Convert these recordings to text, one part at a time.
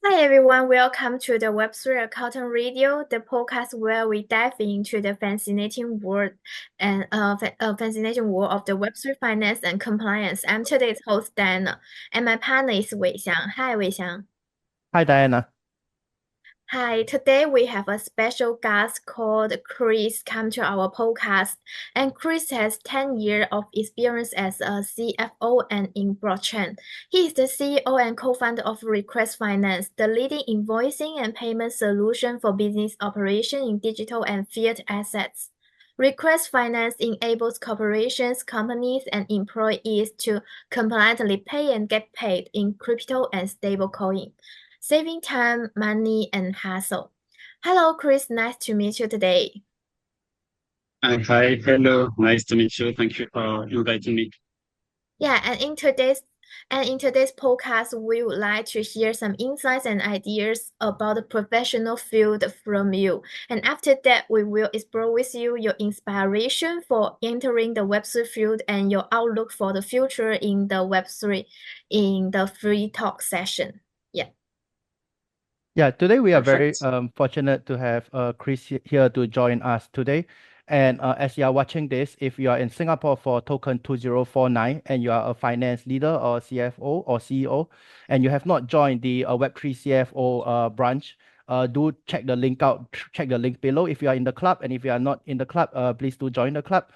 Hi everyone, welcome to the Web3 Accountant Radio, the podcast where we dive into the fascinating world of the Web3 finance and compliance. I'm today's host Dana, and my partner is Wei Xiang. Hi Wei Xiang. Hi, Diana. Hi, today we have a special guest called Chris come to our podcast. And Chris has 10 years of experience as a CFO and in blockchain. He is the CEO and co-founder of Request Finance, the leading invoicing and payment solution for business operation in digital and fiat assets. Request Finance enables corporations, companies, and employees to compliantly pay and get paid in crypto and stablecoin, saving time, money, and hassle. Hello, Chris. Nice to meet you today. Hi, hello. Nice to meet you. Thank you for inviting me. Yeah, and in today's podcast, we would like to hear some insights and ideas about the professional field from you. And after that, we will explore with you your inspiration for entering the Web3 field and your outlook for the future in the Web3 in the free talk session. Yeah. Yeah, today we are very Perfect. fortunate to have Chris here to join us today. And as you are watching this, if you are in Singapore for token 2049 and you are a finance leader or CFO or CEO, and you have not joined the Web3 CFO branch, do check the link out, check the link below if you are in the club. And if you are not in the club, please do join the club.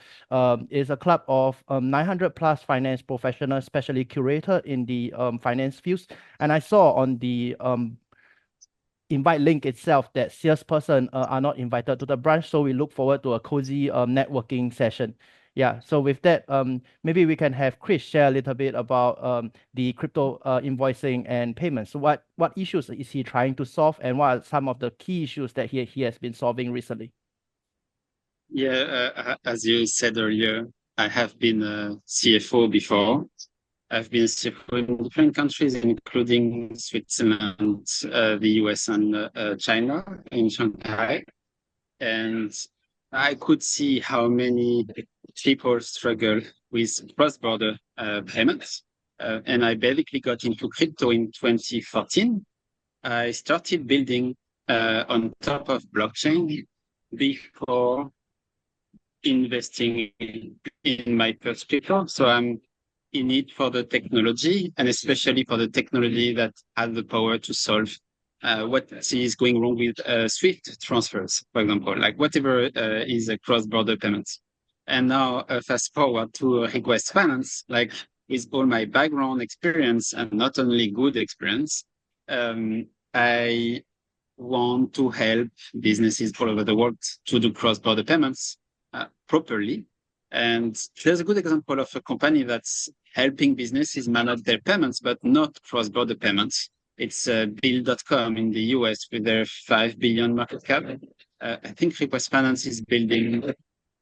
It's a club of 900 plus finance professionals, specially curated in the finance fields. And I saw on the invite link itself that salesperson are not invited to the branch. So we look forward to a cozy networking session. Yeah. So with that, maybe we can have Chris share a little bit about the crypto invoicing and payments. So what issues is he trying to solve, and what are some of the key issues that he has been solving recently? Yeah, as you said earlier, I have been a CFO before. I've been a CFO in different countries, including Switzerland, the US, and China in Shanghai. And I could see how many people struggle with cross-border payments. And I basically got into crypto in 2014. I started building on top of blockchain before investing in my first crypto. So I'm in it for the technology, and especially for the technology that has the power to solve what is going wrong with Swift transfers, for example, like whatever is a cross-border payments. And now fast forward to Request Finance, like with all my background experience and not only good experience, I want to help businesses all over the world to do cross-border payments properly. And there's a good example of a company that's helping businesses manage their payments, but not cross-border payments. It's Bill.com in the US with their 5 billion market cap. I think Request Finance is building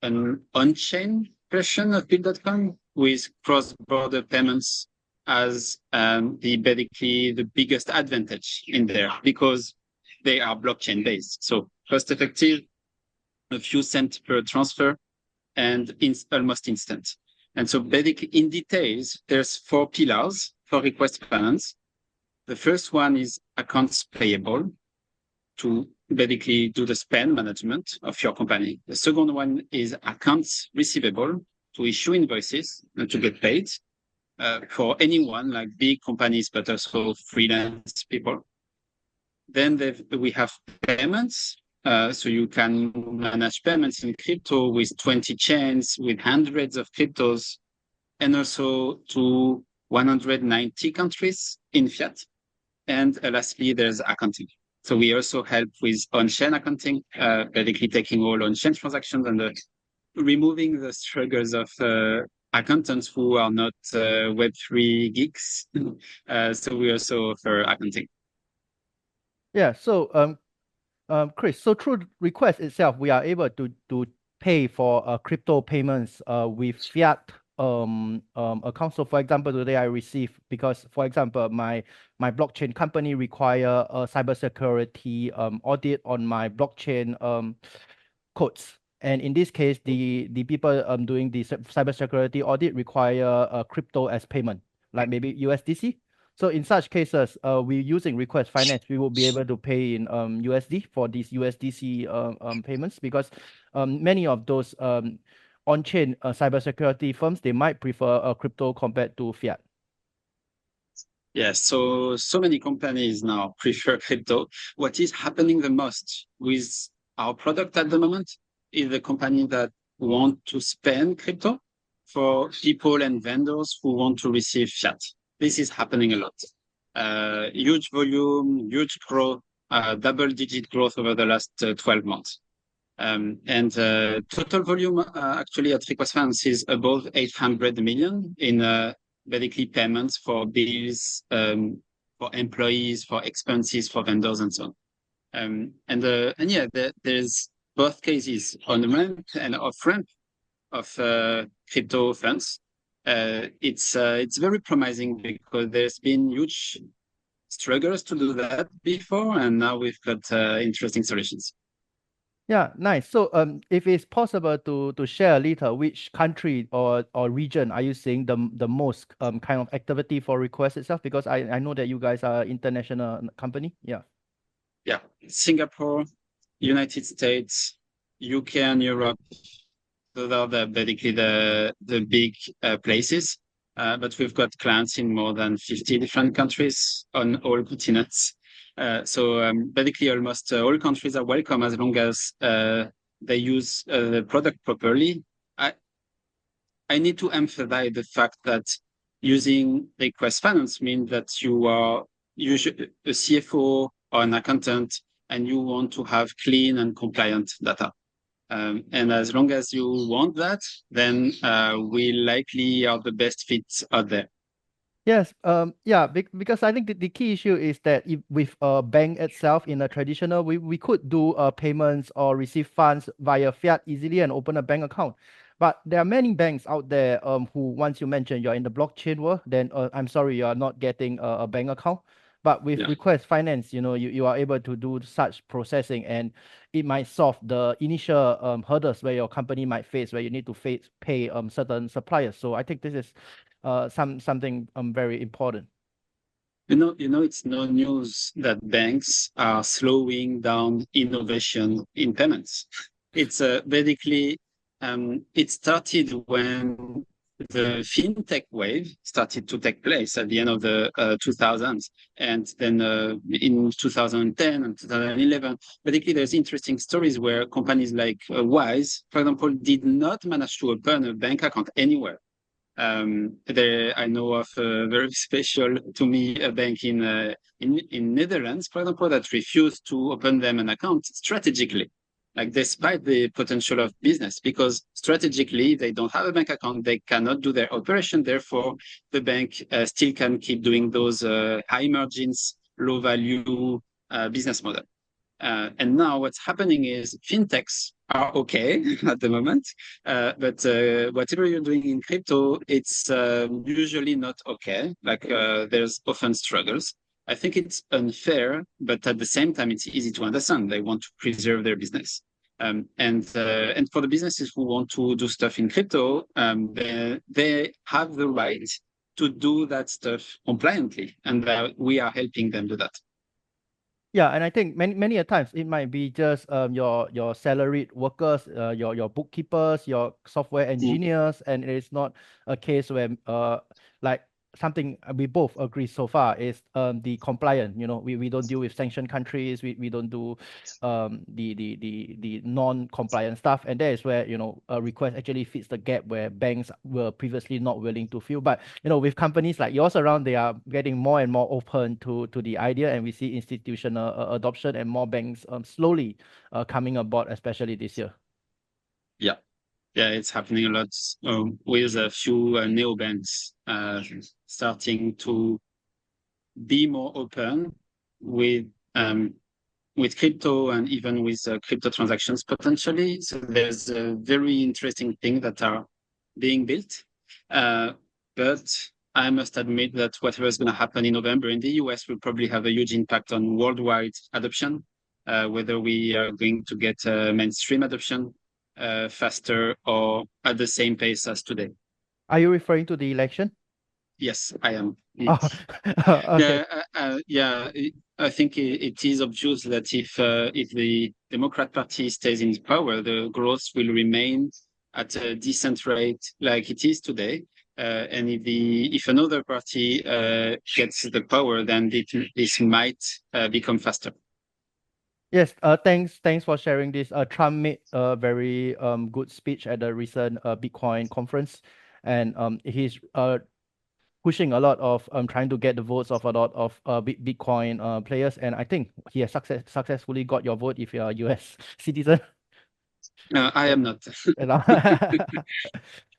an on-chain version of Bill.com with cross-border payments as basically the biggest advantage in there, because they are blockchain based. So cost effective, a few cents per transfer, and almost instant. And so basically in details, there's 4 pillars for Request Finance. The first one is accounts payable, to basically do the spend management of your company. The second one is accounts receivable, to issue invoices and to get paid for anyone, like big companies, but also freelance people. Then we have payments. So you can manage payments in crypto with 20 chains, with hundreds of cryptos, and also to 190 countries in fiat. And lastly, there's accounting. So we also help with on-chain accounting, basically taking all on-chain transactions and removing the struggles of accountants who are not Web3 geeks. So we also offer accounting. Yeah. So Chris, so through request itself, we are able to pay for crypto payments with fiat accounts. So for example, today I received, because for example, my blockchain company require a cybersecurity audit on my blockchain codes. And in this case, the people doing the cybersecurity audit require crypto as payment, like maybe USDC. So in such cases, we using request finance, we will be able to pay in USD for these USDC payments, because many of those on-chain cybersecurity firms, they might prefer crypto compared to fiat. Yes, so many companies now prefer crypto. What is happening the most with our product at the moment is the company that want to spend crypto for people and vendors who want to receive fiat. This is happening a lot. Huge volume, huge growth, double-digit growth over the last 12 months. And total volume actually at Request Finance is above 800 million in basically payments for bills, for employees, for expenses, for vendors, and so on. And yeah, there's both cases on ramp and off ramp of crypto funds. It's very promising because there's been huge struggles to do that before, and now we've got interesting solutions. Yeah, nice. So if it's possible to share a little, which country or region are you seeing the most kind of activity for request itself? Because I know that you guys are international company. Yeah. Yeah, Singapore, United States, UK, and Europe. Those are basically the big places. But we've got clients in more than 50 different countries on all continents. So basically, almost all countries are welcome as long as they use the product properly. I need to emphasize the fact that using request finance means that you are usually a CFO or an accountant and you want to have clean and compliant data. And as long as you want that, then we likely are the best fits out there. Yes, yeah, because I think the key issue is that if with a bank itself in a traditional, we could do payments or receive funds via fiat easily and open a bank account. But there are many banks out there who, once you mention you're in the blockchain world, then I'm sorry, you are not getting a bank account. But with request finance, you are able to do such processing, and it might solve the initial hurdles where your company might face, where you need to pay certain suppliers. So I think this is something very important. It's no news that banks are slowing down innovation in payments. It's basically it started when the fintech wave started to take place at the end of the 2000s, and then in 2010 and 2011, basically there's interesting stories where companies like Wise, for example, did not manage to open a bank account anywhere. I know of a very special to me a bank in Netherlands, for example, that refused to open them an account strategically, like despite the potential of business, because strategically they don't have a bank account, they cannot do their operation. Therefore, the bank still can keep doing those high margins, low value business model. And now what's happening is fintechs are okay at the moment, but whatever you're doing in crypto, it's usually not okay. Like there's often struggles. I think it's unfair, but at the same time, it's easy to understand. They want to preserve their business. And for the businesses who want to do stuff in crypto, they have the right to do that stuff compliantly, and we are helping them do that. Yeah, and I think many a times it might be just your salaried workers, your bookkeepers, your software engineers, and it is not a case where like something we both agree so far is the compliant. We don't deal with sanctioned countries. We don't do the non-compliant stuff, and that is where a request actually fits the gap where banks were previously not willing to fill. But with companies like yours around, they are getting more and more open to the idea, and we see institutional adoption and more banks slowly coming aboard, especially this year. Yeah, it's happening a lot with a few neobanks starting to be more open with crypto and even with crypto transactions potentially. So there's a very interesting thing that are being built. But I must admit that whatever is going to happen in November in the US will probably have a huge impact on worldwide adoption, whether we are going to get mainstream adoption faster or at the same pace as today. Are you referring to the election? Yes, I am. Oh, okay. I think it is obvious that if the Democrat Party stays in power, the growth will remain at a decent rate like it is today. And if another party gets the power, then this might become faster. Yes, thanks for sharing this. Trump made a very good speech at the recent Bitcoin conference, and he's pushing a lot of trying to get the votes of a lot of Bitcoin players, and I think he has successfully got your vote if you're a US citizen. I am not. You know?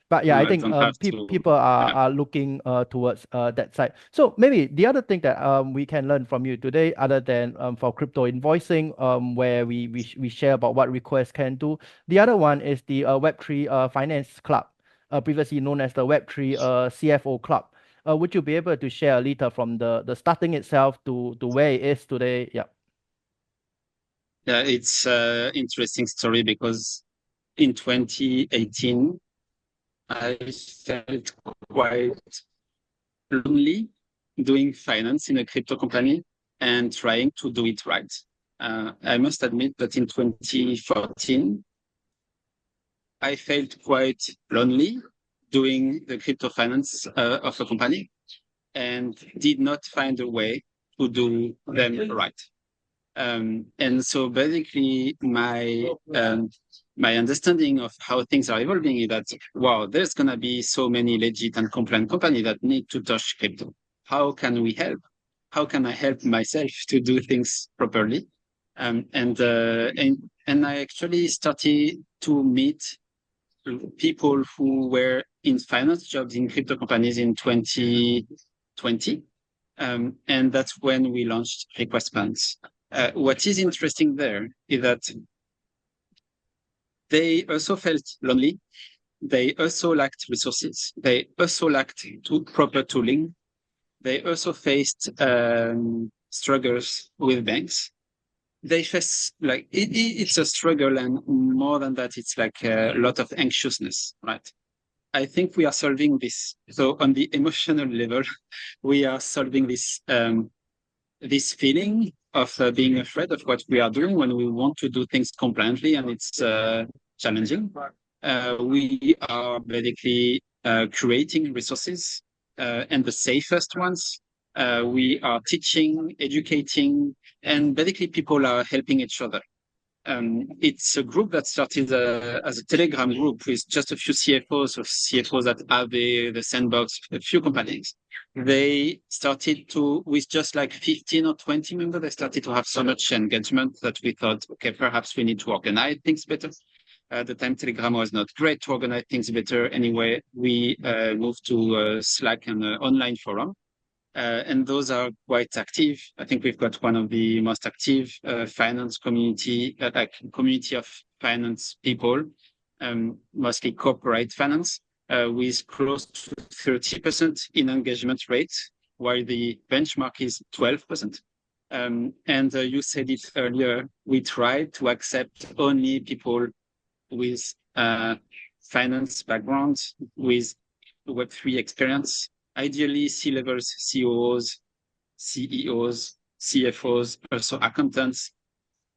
But yeah, I I think don't have to. people Yeah. are looking towards that side. So maybe the other thing that we can learn from you today, other than for crypto invoicing, where we share about what requests can do. The other one is the Web3 Finance Club, previously known as the Web3 CFO Club. Would you be able to share a little from the starting itself to where it is today? Yeah. Yeah, it's an interesting story because in 2018, I felt quite lonely doing finance in a crypto company and trying to do it right. I must admit that in 2014, I felt quite lonely doing the crypto finance of a company and did not find a way to do them right. And so basically my understanding of how things are evolving is that, wow, there's going to be so many legit and compliant companies that need to touch crypto. How can we help? How can I help myself to do things properly? And I actually started to meet people who were in finance jobs in crypto companies in 2020. And that's when we launched Request Funds. What is interesting there is that they also felt lonely. They also lacked resources. They also lacked proper tooling. They also faced struggles with banks. They face it's a struggle, and more than that, it's like a lot of anxiousness, right? I think we are solving this. So on the emotional level, we are solving this feeling of being afraid of what we are doing when we want to do things compliantly, and it's challenging. We are basically creating resources and the safest ones. We are teaching, educating, and basically people are helping each other. It's a group that started as a Telegram group with just a few CFOs of CFOs at Aave, the Sandbox, a few companies. They started with just like 15 or 20 members, they started to have so much engagement that we thought, okay, perhaps we need to organize things better. At the time, Telegram was not great to organize things better. Anyway, we moved to Slack and online forum. And those are quite active. I think we've got one of the most active finance community, community of finance people, mostly corporate finance, with close to 30% in engagement rate, while the benchmark is 12%. And you said it earlier, we try to accept only people with finance backgrounds, with Web3 experience, ideally C-levels, COOs, CEOs, CFOs, also accountants,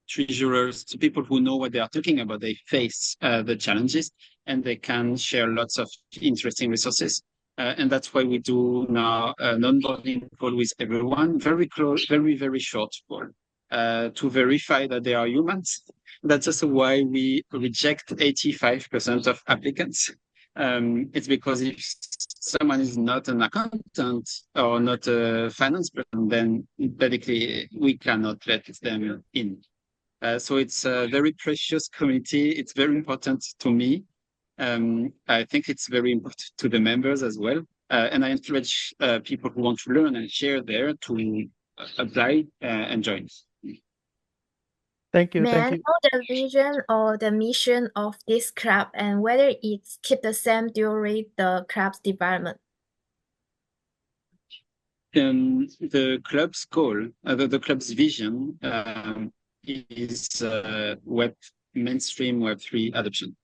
treasurers, so people who know what they are talking about. They face the challenges and they can share lots of interesting resources. And that's why we do now an onboarding call with everyone, very close, very, very short call, to verify that they are humans. That's also why we reject 85% of applicants. It's because if someone is not an accountant or not a finance person, then basically we cannot let them in. So it's a very precious community. It's very important to me. I think it's very important to the members as well. And I encourage people who want to learn and share there to apply and join. Thank you. May Thank I you. know the vision or the mission of this club and whether it's keep the same during the club's development? The club's goal, the club's vision is mainstream Web3 adoption.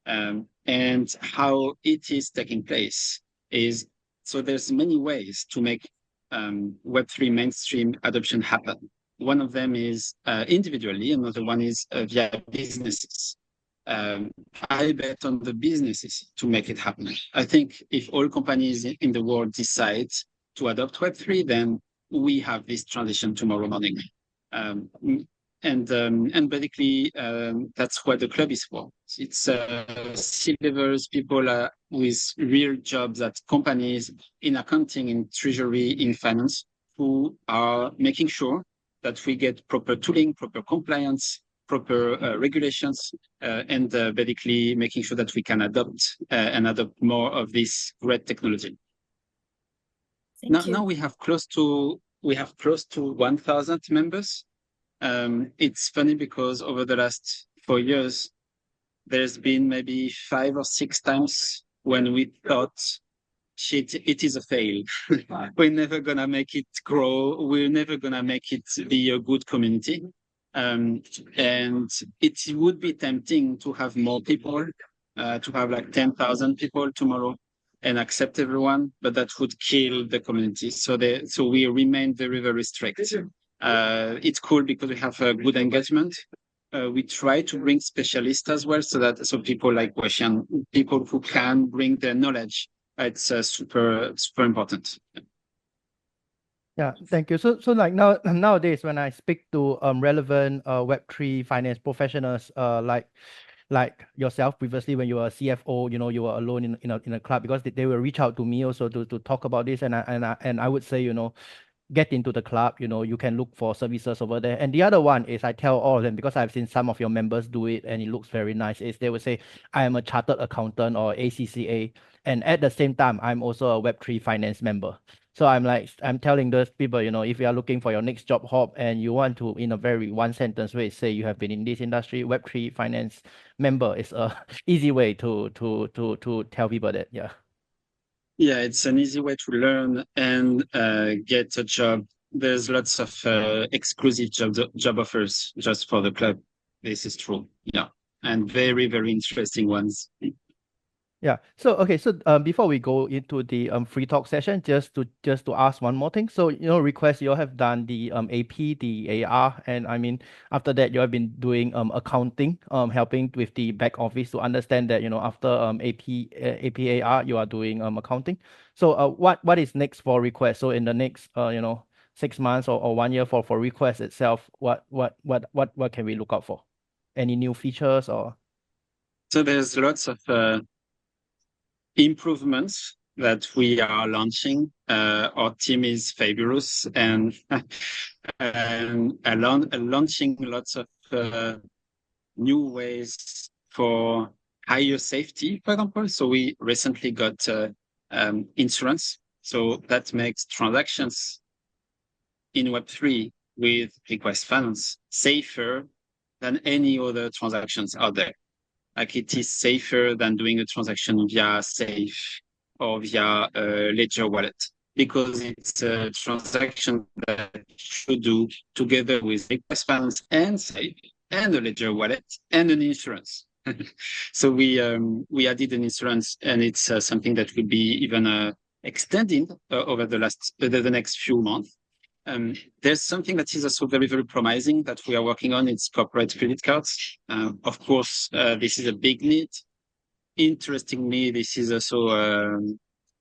And how it is taking place is So there's many ways to make Web3 mainstream adoption happen. One of them is individually, another one is via businesses. I bet on the businesses to make it happen. I think if all companies in the world decide to adopt Web3, then we have this transition tomorrow morning. And basically, that's what the club is for. It's C-levels, people with real jobs at companies in accounting, in treasury, in finance, who are making sure that we get proper tooling, proper compliance, proper regulations, and basically making sure that we can adopt more of this great technology. Now we have close to 1,000 members. It's funny because over the last 4 years, there's been maybe 5 or 6 times when we thought, shit, it is a fail. We're never gonna make it grow. We're never gonna make it be a good community. And it would be tempting to have more people, to have like 10,000 people tomorrow and accept everyone, but that would kill the community. So we remain very, very strict. It's cool because we have a good engagement. We try to bring specialists as well, so people like Xiang, people who can bring their knowledge. It's super important. Yeah, thank you. So like nowadays when I speak to relevant Web3 finance professionals like yourself previously when you were a CFO, you were alone in a club, because they will reach out to me also to talk about this, and I would say, get into the club, you can look for services over there. And the other one is, I tell all of them, because I've seen some of your members do it and it looks very nice, is they would say, I am a chartered accountant or ACCA, and at the same time I'm also a Web3 finance member. So I'm telling those people, if you are looking for your next job hop and you want to, in a very one sentence way, say you have been in this industry, Web3 finance member is a easy way to tell people that. Yeah, it's an easy way to learn and get a job. There's lots of exclusive job offers just for the club. This is true. Yeah, and very, very interesting ones. Yeah. So okay. So before we go into the free talk session, just to ask one more thing. So request, you all have done the AP, the AR, and I mean after that you have been doing accounting, helping with the back office to understand that after APAR you are doing accounting. So what is next for request? So in the next 6 months or 1 year for request itself, what can we look out for? Any new features or? So there's lots of improvements that we are launching. Our team is fabulous and launching lots of new ways for higher safety, for example. So we recently got insurance. So that makes transactions in Web3 with request finance safer than any other transactions out there. Like, it is safer than doing a transaction via Safe or via Ledger Wallet, because it's a transaction that you should do together with request finance and Safe and a Ledger Wallet and an insurance. So we added an insurance, and it's something that will be even extended over the next few months. There's something that is also very, very promising that we are working on. It's corporate credit cards. Of course, this is a big need. Interestingly, this is also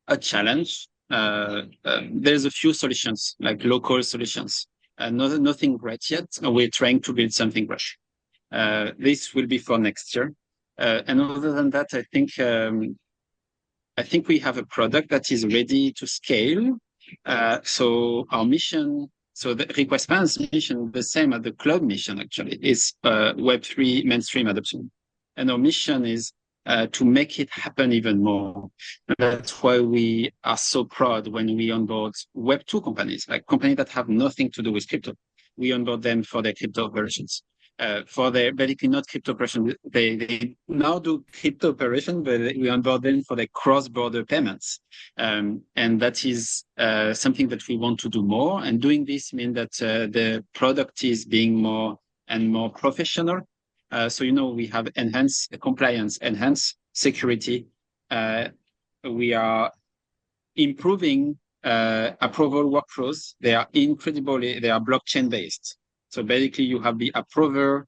a challenge. There's a few solutions, like local solutions. Nothing great yet. We're trying to build something great. This will be for next year. And other than that, I think we have a product that is ready to scale. So our mission, so the request finance mission, the same as the club mission actually, is Web3 mainstream adoption. And our mission is to make it happen even more. That's why we are so proud when we onboard Web2 companies, like companies that have nothing to do with crypto. We onboard them for their crypto operations. For their basically not crypto operation, they now do crypto operation, but we onboard them for their cross-border payments, and that is something that we want to do more. And doing this means that the product is being more and more professional. So we have enhanced compliance, enhanced security. We are improving approval workflows. They are blockchain based. So basically you have the approver,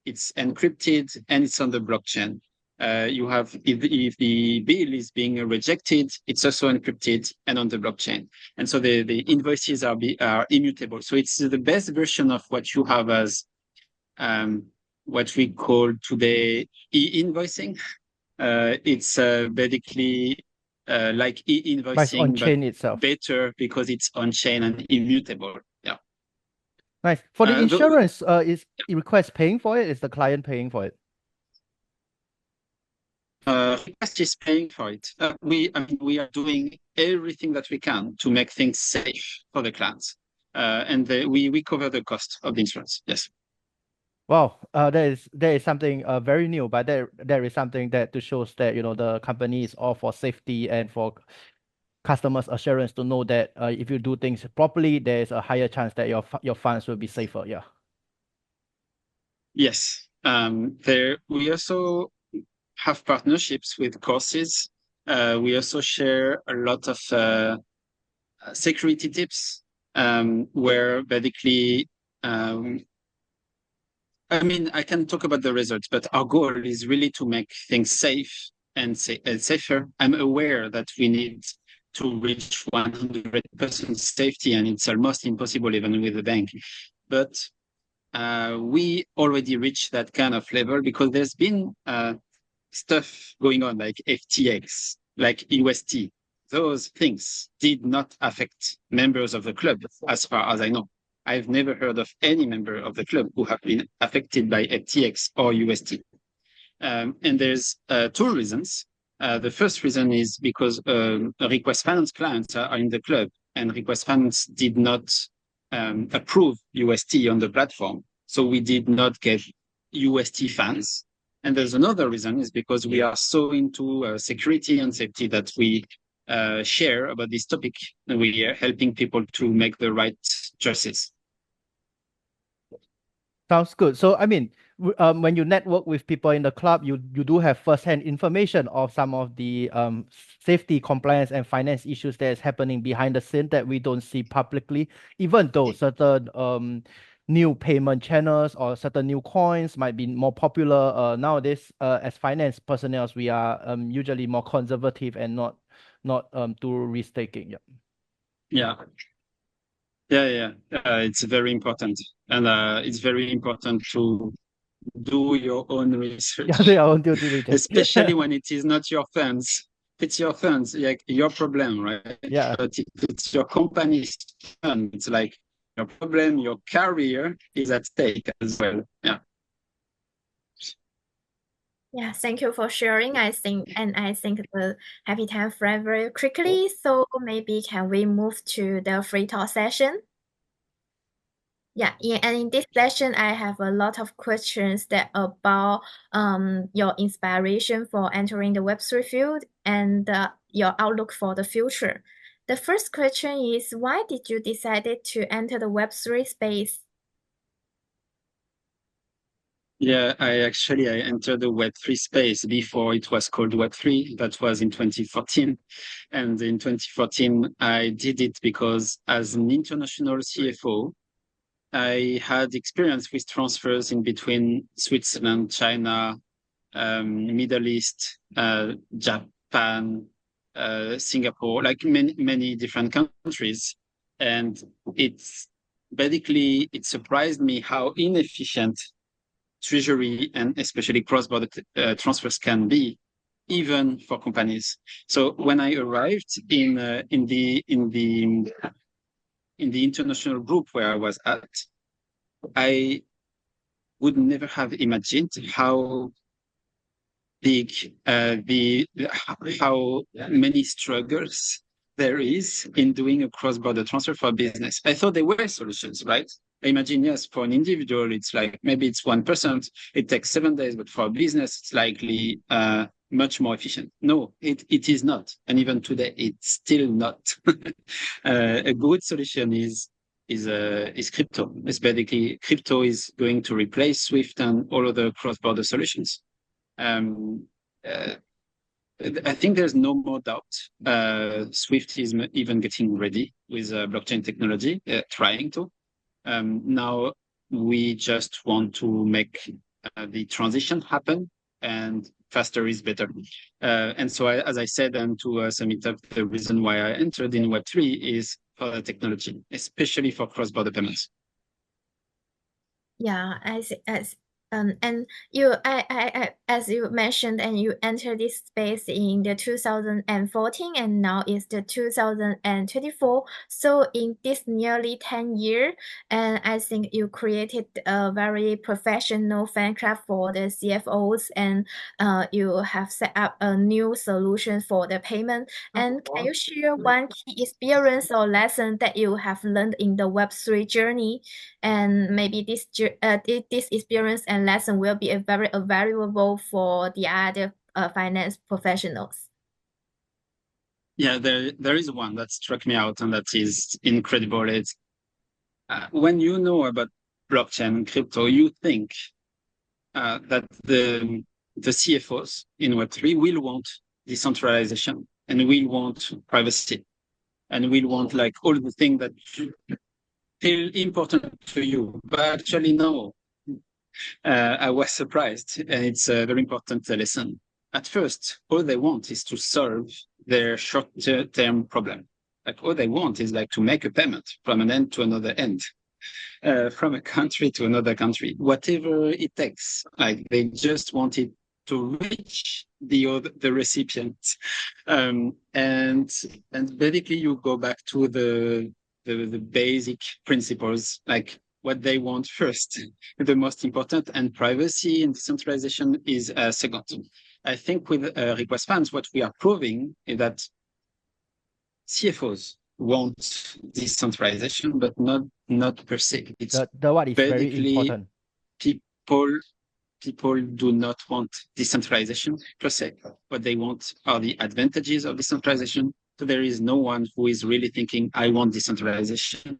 it's encrypted, and it's on the blockchain. You have, if the bill is being rejected, it's also encrypted and on the blockchain. And so the invoices are immutable. So it's the best version of what you have as what we call today e-invoicing. It's basically like e-invoicing, on but chain itself. better because it's on chain and immutable. Yeah. Nice. For the insurance, it requires paying for it? Is the client paying for it? Request is paying for it. We are doing everything that we can to make things safe for the clients, and we cover the cost of the insurance. Yes. Wow, there is something very new, but there is something that to shows that the company is all for safety and for customers' assurance to know that if you do things properly, there is a higher chance that your funds will be safer. Yeah. Yes. We also have partnerships with courses. We also share a lot of security tips, where basically, I can talk about the results, but our goal is really to make things safe and safer. I'm aware that we need to reach 100% safety, and it's almost impossible even with the bank. But we already reached that kind of level because there's been stuff going on like FTX, like UST. Those things did not affect members of the club, as far as I know. I've never heard of any member of the club who have been affected by FTX or UST. And there's two reasons. The first reason is because Request Finance clients are in the club, and Request Finance did not approve UST on the platform. So we did not get UST funds. And there's another reason is because we are so into security and safety that we share about this topic, and we are helping people to make the right choices. Sounds good. So, when you network with people in the club, you do have first-hand information of some of the safety, compliance, and finance issues that is happening behind the scene that we don't see publicly, even though certain new payment channels or certain new coins might be more popular nowadays. As finance personnel, we are usually more conservative and not too risk-taking. Yeah. It's very important, and it's very important to do your own research. Yeah, their own due diligence. Especially when it is not your funds. It's your funds, like your problem, right? Yeah. But if it's your company's fund, it's like your problem, your career is at stake as well. Yeah. Yeah, thank you for sharing. I think the happy time flew very quickly. So maybe can we move to the free talk session? Yeah, and in this session, I have a lot of questions that about your inspiration for entering the Web3 field and your outlook for the future. The first question is, why did you decide to enter the Web3 space? Yeah, I entered the Web3 space before it was called Web3. That was in 2014. And in 2014, I did it because as an international CFO, I had experience with transfers in between Switzerland, China, Middle East, Japan, Singapore, like many different countries. And it surprised me how inefficient treasury and especially cross-border transfers can be, even for companies. So when I arrived in the international group where I was at, I would never have imagined how big how many struggles there is in doing a cross-border transfer for business. I thought there were solutions, right? I imagine, yes, for an individual, it's like maybe it's 1%, it takes 7 days, but for a business, it's likely much more efficient. No, it is not. And even today, it's still not. A good solution is crypto. It's basically crypto is going to replace SWIFT and all other cross-border solutions. I think there's no more doubt. Swift is even getting ready with blockchain technology, trying to. Now we just want to make the transition happen, and faster is better. And so, as I said, and to sum it up, the reason why I entered in Web3 is for the technology, especially for cross-border payments. Yeah, and as you mentioned, and you entered this space in the 2014, and now it's the 2024. So in this nearly 10 years, and I think you created a very professional fan club for the CFOs, and you have set up a new solution for the payment. And can you share one key experience or lesson that you have learned in the Web3 journey? And maybe this experience and lesson will be very valuable for the other finance professionals. Yeah, there is one that struck me out, and that is incredible. It's when you know about blockchain and crypto, you think that the CFOs in Web3 will want decentralization, and will want privacy, and will want like all the things that feel important to you. But actually, no. I was surprised, and it's a very important lesson. At first, all they want is to solve their short-term problem. Like all they want is like to make a payment from an end to another end, from a country to another country, whatever it takes. Like they just want it to reach the recipient, and basically you go back to the basic principles, like what they want first, the most important, and privacy and decentralization is second. I think with request funds, what we are proving is that CFOs want decentralization, but not per se. It's the what is very important. People do not want decentralization per se. What they want are the advantages of decentralization. So there is no one who is really thinking, I want decentralization.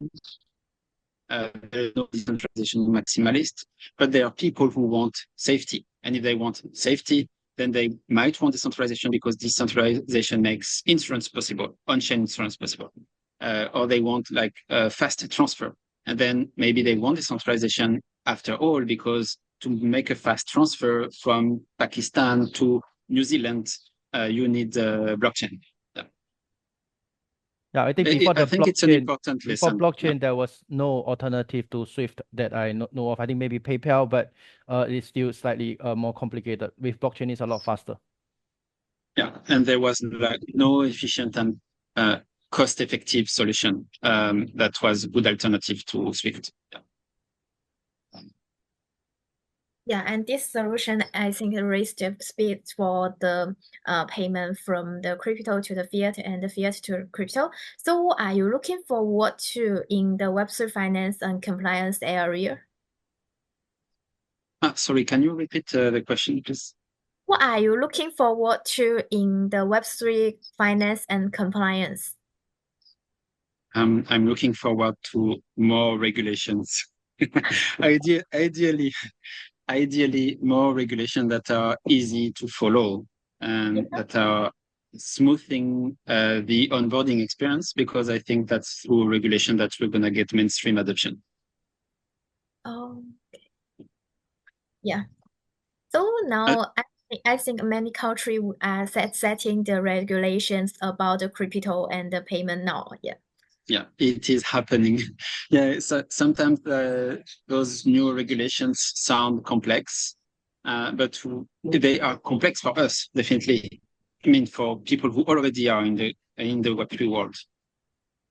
There is no decentralization maximalist, but there are people who want safety. And if they want safety, then they might want decentralization because decentralization makes insurance possible, on-chain insurance possible. Or they want like a fast transfer. And then maybe they want decentralization after all, because to make a fast transfer from Pakistan to New Zealand, you need blockchain. Yeah, I think before I think it's an important lesson. Before blockchain, there was no alternative to Swift that I know of. I think maybe PayPal, but it's still slightly more complicated. With blockchain, it's a lot faster. Yeah, and there was like no efficient and cost-effective solution that was a good alternative to Swift. Yeah. Yeah, and this solution, I think, raised the speed for the payment from the crypto to the fiat and the fiat to crypto. So what are you looking forward to in the Web3 finance and compliance area? Sorry, can you repeat the question, please? What are you looking forward to in the Web3 finance and compliance? I'm looking forward to more regulations. Ideally, more regulations that are easy to follow and that are smoothing the onboarding experience, because I think that's through regulation that we're going to get mainstream adoption. Oh, okay. Yeah. So now I think many countries are setting the regulations about the crypto and the payment now. Yeah. Yeah, it is happening. Yeah, so sometimes those new regulations sound complex, but they are complex for us, definitely. I mean, for people who already are in the Web3 world.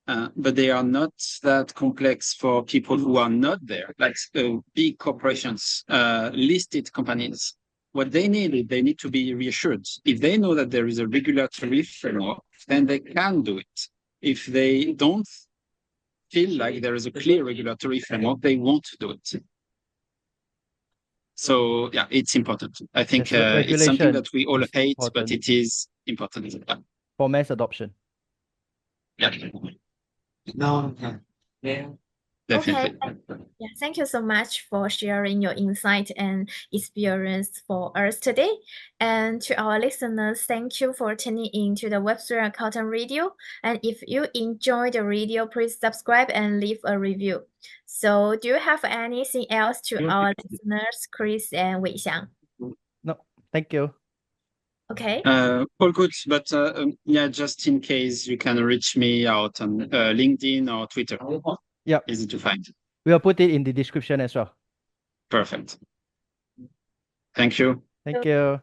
But they are not that complex for people who are not there, like big corporations, listed companies. What they need to be reassured. If they know that there is a regulatory framework, then they can do it. If they don't feel like there is a clear regulatory framework, they won't do it. So yeah, it's important. I think it's something that we all hate, but it is important. For mass adoption. Yeah. No. Yeah. definitely. Yeah, thank you so much for sharing your insight and experience for us today. And to our listeners, thank you for tuning in to the Web3 Accountant Radio. And if you enjoyed the radio, please subscribe and leave a review. So, do you have anything else to our listeners, Chris and Wei Xiang? No, thank you. Okay. All good, but yeah, just in case, you can reach me out on LinkedIn or Twitter. Yep. Easy to find. We'll put it in the description as well. Perfect. Thank you. Thank you.